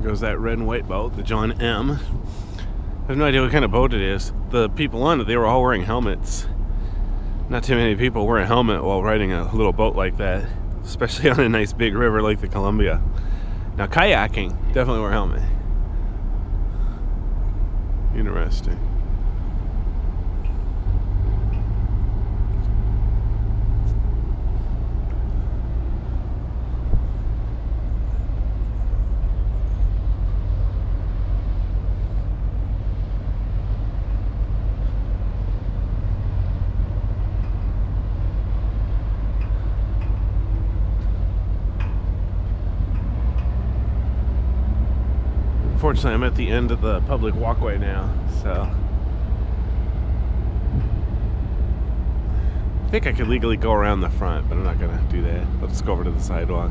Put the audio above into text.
goes that red and white boat, the John M. I have no idea what kind of boat it is. The people on it, they were all wearing helmets. Not too many people wear a helmet while riding a little boat like that, especially on a nice big river like the Columbia. Now kayaking, definitely wear a helmet. Interesting. Unfortunately, I'm at the end of the public walkway now, so I think I could legally go around the front, but I'm not gonna do that. I'll just go over to the sidewalk.